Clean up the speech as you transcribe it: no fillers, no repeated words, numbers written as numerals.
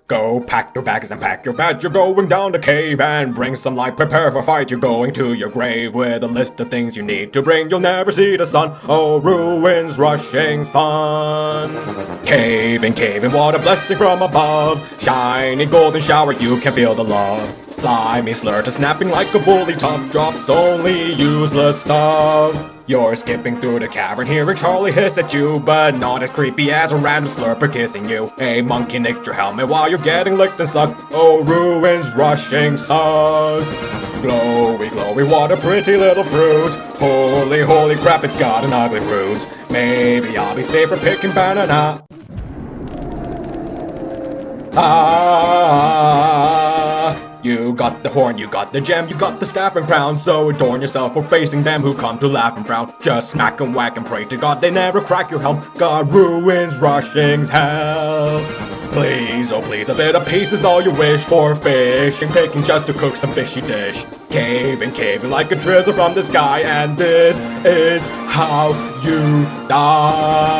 Go pack your bags and pack your bed. You're going down the cave and bring some light. Prepare for fight. You're going to your grave with a list of things you need to bring. You'll never see the sun. Oh, ruins, rushings, fun. Caving, what a blessing from above. Shiny golden shower, you can feel the love. Slimy slurter snapping like a bully tough. Drops only useless stuff. You're skipping through the cavern, hearing Charlie hiss at you, but not as creepy as a random slurper kissing you. A monkey nicked your helmet while you're getting licked and sucked. Oh, ruins, rushing sucks. Glowy, what a pretty little fruit. Holy crap, it's got an ugly root. Maybe I'll be safe from picking banana. You got the horn, you got the gem, you got the staff and crown. So adorn yourself for facing them who come to laugh and frown. Just smack and whack and pray to God they never crack your helm. God ruins, rushings, hell. Please, oh please, a bit of peace is all you wish for. Fishing, picking just to cook some fishy dish. Caving like a drizzle from the sky. And this is how you die.